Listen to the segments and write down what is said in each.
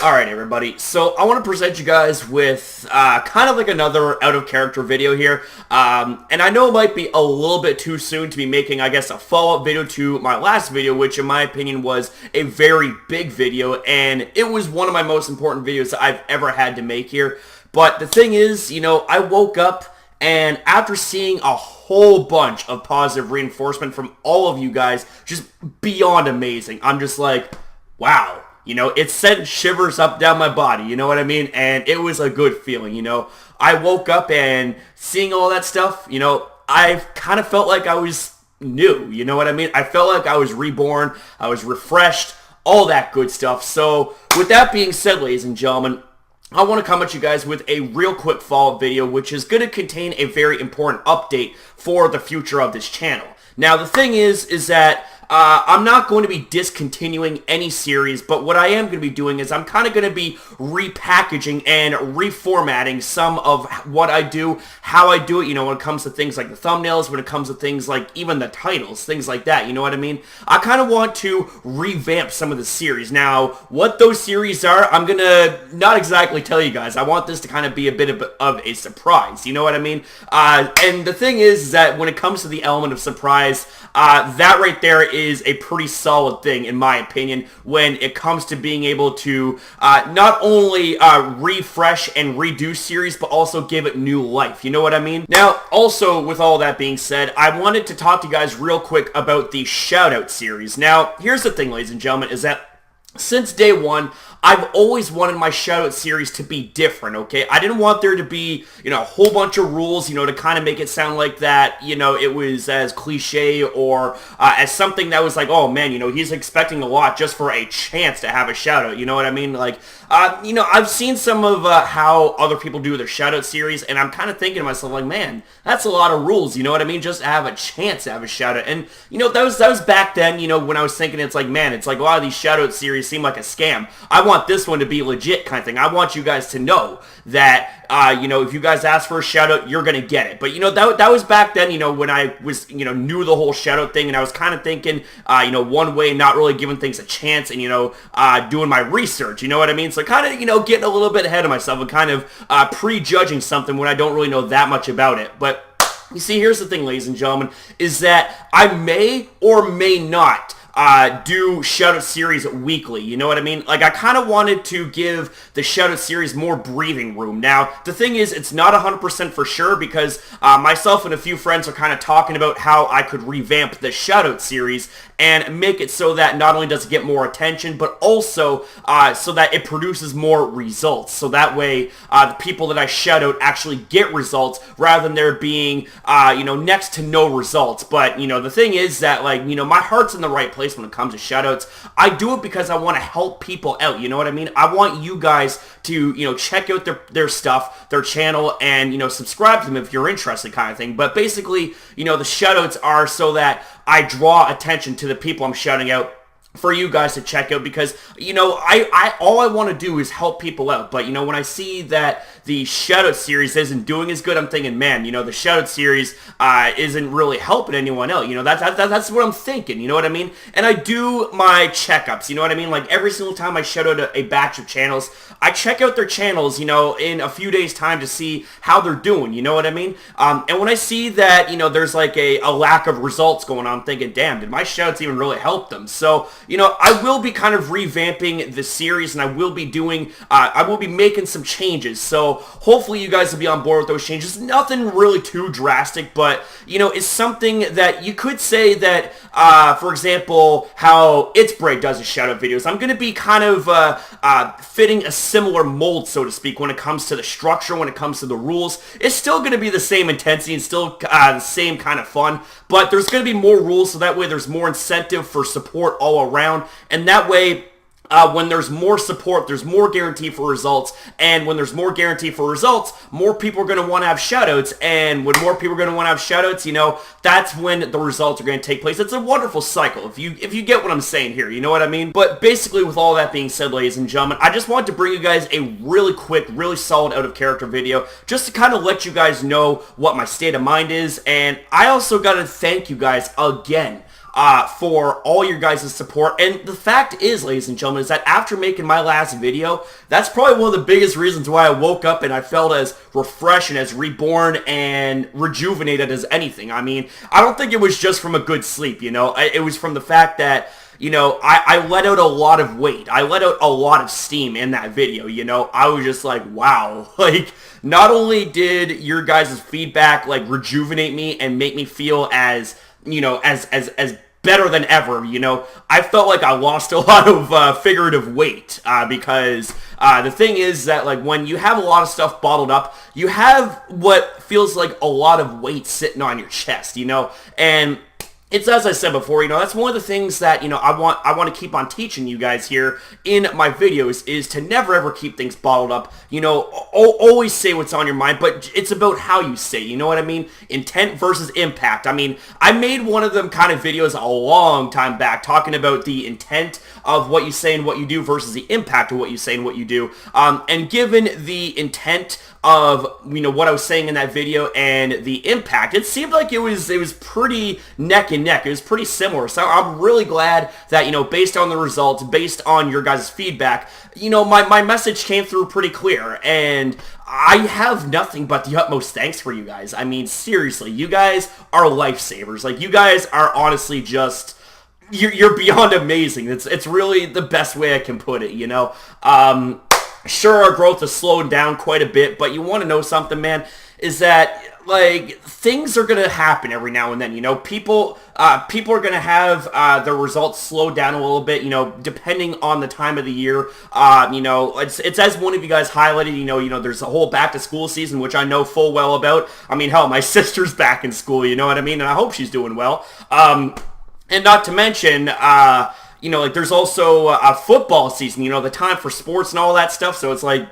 Alright everybody, so I want to present you guys with kind of like another out of character video here, and I know it might be a little bit too soon to be making, I guess, a follow-up video to my last video, which in my opinion was a very big video, and it was one of my most important videos that I've ever had to make here. But the thing is, you know, I woke up and after seeing a whole bunch of positive reinforcement from all of you guys, just beyond amazing, I'm just like, wow. You know, it sent shivers up down my body, you know what I mean? And it was a good feeling, you know? I woke up and seeing all that stuff, you know, I kind of felt like I was new, you know what I mean? I felt like I was reborn, I was refreshed, all that good stuff. So, with that being said, ladies and gentlemen, I want to come at you guys with a real quick follow-up video, which is going to contain a very important update for the future of this channel. Now, the thing is that I'm not going to be discontinuing any series, but what I am going to be doing is I'm kind of going to be repackaging and reformatting some of what I do, how I do it, you know, when it comes to things like the thumbnails, when it comes to things like even the titles, things like that, you know what I mean? I kind of want to revamp some of the series. Now, what those series are, I'm going to not exactly tell you guys. I want this to kind of be a bit of a surprise, you know what I mean? And the thing is that when it comes to the element of surprise, that right there is a pretty solid thing, in my opinion, when it comes to being able to not only refresh and redo series, but also give it new life. You know what I mean? Now, also, with all that being said, I wanted to talk to you guys real quick about the Shoutout series. Now, here's the thing, ladies and gentlemen, is that since day one, I've always wanted my Shoutout series to be different, okay? I didn't want there to be, you know, a whole bunch of rules, you know, to kind of make it sound like that, you know, it was as cliche or as something that was like, oh man, you know, he's expecting a lot just for a chance to have a Shoutout, you know what I mean? Like, you know, I've seen some of how other people do their Shoutout series, and I'm kind of thinking to myself, like, man, that's a lot of rules, you know what I mean? Just to have a chance to have a Shoutout. And, you know, that was back then, you know, when I was thinking, it's like, man, it's like a lot of these Shoutout series seem like a scam. I want this one to be legit kind of thing. I want you guys to know that, you know, if you guys ask for a Shoutout, you're going to get it. But, you know, that was back then, you know, when I was, you know, knew the whole Shoutout thing, and I was kind of thinking, you know, one way, not really giving things a chance, and, you know, doing my research, you know what I mean? So kind of, you know, getting a little bit ahead of myself and kind of prejudging something when I don't really know that much about it. But you see, here's the thing, ladies and gentlemen, is that I may or may not do Shoutout series weekly, you know what I mean? Like, I kind of wanted to give the Shoutout series more breathing room. Now, the thing is, it's not 100% for sure, because myself and a few friends are kind of talking about how I could revamp the Shoutout series and make it so that not only does it get more attention, but also so that it produces more results. So that way, the people that I shout out actually get results, rather than there being, you know, next to no results. But, you know, the thing is that, like, you know, my heart's in the right place when it comes to shoutouts. I do it because I want to help people out, you know what I mean? I want you guys to, you know, check out their stuff, their channel, and, you know, subscribe to them if you're interested, kind of thing. But basically, you know, the shoutouts are so that I draw attention to the people I'm shouting out for you guys to check out, because, you know, I all I want to do is help people out. But, you know, when I see that the Shoutout series isn't doing as good, I'm thinking, man, you know, the Shoutout series isn't really helping anyone out. You know, that's what I'm thinking, you know what I mean? And I do my checkups, you know what I mean? Like, every single time I shout out a batch of channels, I check out their channels, you know, in a few days' time to see how they're doing, you know what I mean? And when I see that, you know, there's like a lack of results going on, I'm thinking, damn, did my shoutouts even really help them? So, you know, I will be kind of revamping the series, and I will be doing, I will be making some changes. So hopefully you guys will be on board with those changes. Nothing really too drastic, but, you know, it's something that you could say that, for example, how It's Braid does his shoutout videos. I'm going to be kind of fitting a similar mold, so to speak, when it comes to the structure, when it comes to the rules. It's still going to be the same intensity and still the same kind of fun, but there's going to be more rules, so that way there's more incentive for support all around, and that way, when there's more support, there's more guarantee for results, and when there's more guarantee for results, more people are going to want to have shoutouts, and when more people are going to want to have shoutouts, you know, that's when the results are going to take place. It's a wonderful cycle, if you get what I'm saying here, you know what I mean? But basically, with all that being said, ladies and gentlemen, I just wanted to bring you guys a really quick, really solid out-of-character video, just to kind of let you guys know what my state of mind is, and I also got to thank you guys again. for all your guys' support. And the fact is, ladies and gentlemen, is that after making my last video, that's probably one of the biggest reasons why I woke up and I felt as refreshed and as reborn and rejuvenated as anything. I mean, I don't think it was just from a good sleep, you know. It was from the fact that, you know, I let out a lot of weight. I let out a lot of steam in that video, you know. I was just like, wow. Like, not only did your guys' feedback, like, rejuvenate me and make me feel as, you know, as better than ever, you know, I felt like I lost a lot of figurative weight because the thing is that, like, when you have a lot of stuff bottled up, you have what feels like a lot of weight sitting on your chest, you know, and it's, as I said before, you know, that's one of the things that, you know, I want to keep on teaching you guys here in my videos is to never ever keep things bottled up. You know, always say what's on your mind, but it's about how you say, you know what I mean? Intent versus impact. I mean, I made one of them kind of videos a long time back talking about the intent of what you say and what you do versus the impact of what you say and what you do. And given the intent of, you know, what I was saying in that video and the impact, it seemed like it was pretty neck and neck. It was pretty similar. So I'm really glad that, you know, based on the results, based on your guys' feedback, you know, my message came through pretty clear. And I have nothing but the utmost thanks for you guys. I mean, seriously, you guys are lifesavers. Like, you guys are honestly just, you're beyond amazing. It's really the best way I can put it, you know. Sure, our growth has slowed down quite a bit, but you want to know something, man, is that, like, things are going to happen every now and then, you know. People are going to have their results slow down a little bit, you know, depending on the time of the year. You know, it's as one of you guys highlighted, you know, there's a whole back-to-school season, which I know full well about. I mean, hell, my sister's back in school, you know what I mean, and I hope she's doing well. And not to mention, you know, like, there's also a football season, you know, the time for sports and all that stuff. So it's like,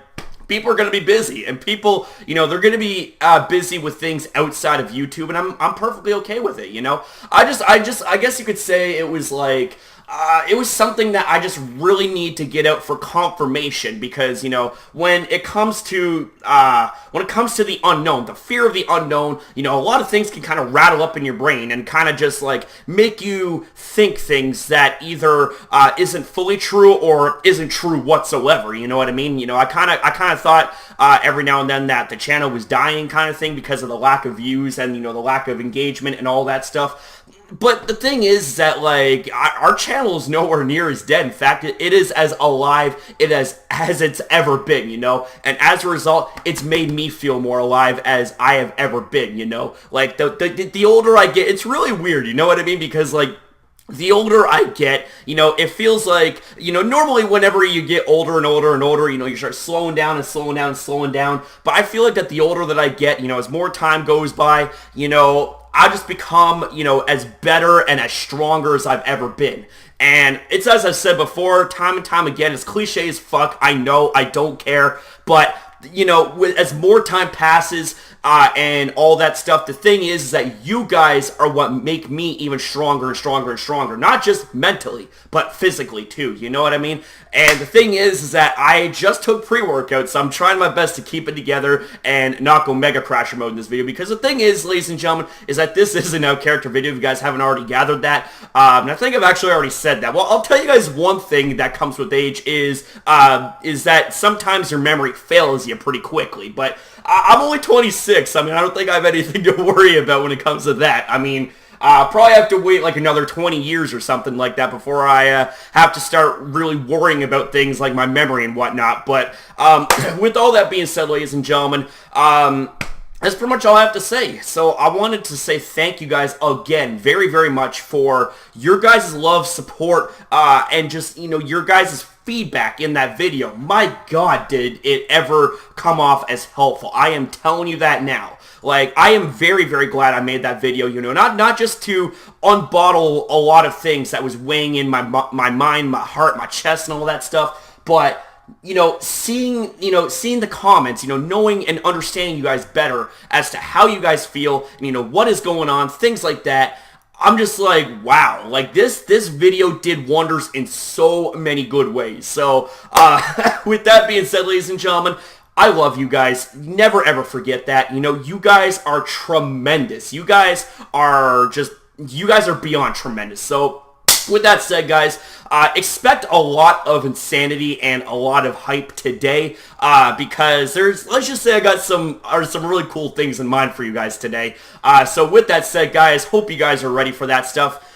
people are going to be busy, and people, you know, they're going to be busy with things outside of YouTube, and I'm perfectly okay with it, you know. I guess you could say it was like, it was something that I just really need to get out for confirmation, because, you know, when it comes to the unknown, the fear of the unknown, you know, a lot of things can kind of rattle up in your brain and kind of just, like, make you think things that either isn't fully true or isn't true whatsoever, you know what I mean? You know, I kind of thought every now and then that the channel was dying kind of thing because of the lack of views and, you know, the lack of engagement and all that stuff. But the thing is that, like, our channel is nowhere near as dead. In fact, it is as alive as it's ever been, you know? And as a result, it's made me feel more alive as I have ever been, you know? Like, the older I get, it's really weird, you know what I mean? Because, like, the older I get, you know, it feels like, you know, normally whenever you get older and older and older, you know, you start slowing down and slowing down and slowing down. But I feel like that the older that I get, you know, as more time goes by, you know, I just become, you know, as better and as stronger as I've ever been. And it's, as I've said before, time and time again, it's cliche as fuck. I know, I don't care. But, you know, as more time passes and all that stuff, the thing is that you guys are what make me even stronger and stronger and stronger. Not just mentally, but physically too. You know what I mean? And the thing is that I just took pre-workout, so I'm trying my best to keep it together and not go MegaCrasher mode in this video. Because the thing is, ladies and gentlemen, is that this is an out-character video if you guys haven't already gathered that. And I think I've actually already said that. Well, I'll tell you guys one thing that comes with age is that sometimes your memory fails you pretty quickly. But I'm only 26. I mean, I don't think I have anything to worry about when it comes to that. I mean, probably have to wait like another 20 years or something like that before I have to start really worrying about things like my memory and whatnot. But with all that being said, ladies and gentlemen, that's pretty much all I have to say. So I wanted to say thank you guys again very, very much for your guys' love, support, and just, you know, your guys' feedback in that video. My God, did it ever come off as helpful. I am telling you that now. Like, I am very, very glad I made that video, you know, not just to unbottle a lot of things that was weighing in my mind, my heart, my chest, and all that stuff, but, you know, seeing the comments, you know, knowing and understanding you guys better as to how you guys feel, and, you know, what is going on, things like that. I'm just like, wow, like this video did wonders in so many good ways. So, with that being said, ladies and gentlemen, I love you guys. Never ever forget that. You know, you guys are tremendous. You guys are just you guys are beyond tremendous. So with that said, guys, expect a lot of insanity and a lot of hype today, because let's just say I got some really cool things in mind for you guys today. So with that said, guys, hope you guys are ready for that stuff.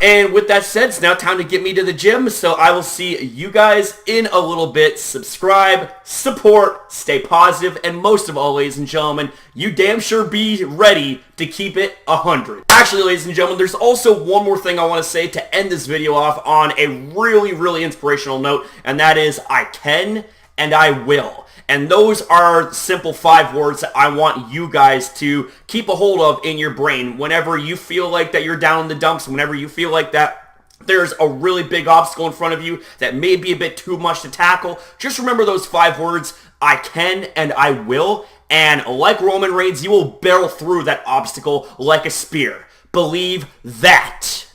And with that said, it's now time to get me to the gym, so I will see you guys in a little bit. Subscribe, support, stay positive, and most of all, ladies and gentlemen, you damn sure be ready to keep it 100. Actually, ladies and gentlemen, there's also one more thing I want to say to end this video off on a really, really inspirational note, and that is, I can and I will. And those are simple 5 words that I want you guys to keep a hold of in your brain whenever you feel like that you're down in the dumps, whenever you feel like that there's a really big obstacle in front of you that may be a bit too much to tackle. Just remember those 5 words, I can and I will. And like Roman Reigns, you will barrel through that obstacle like a spear. Believe that.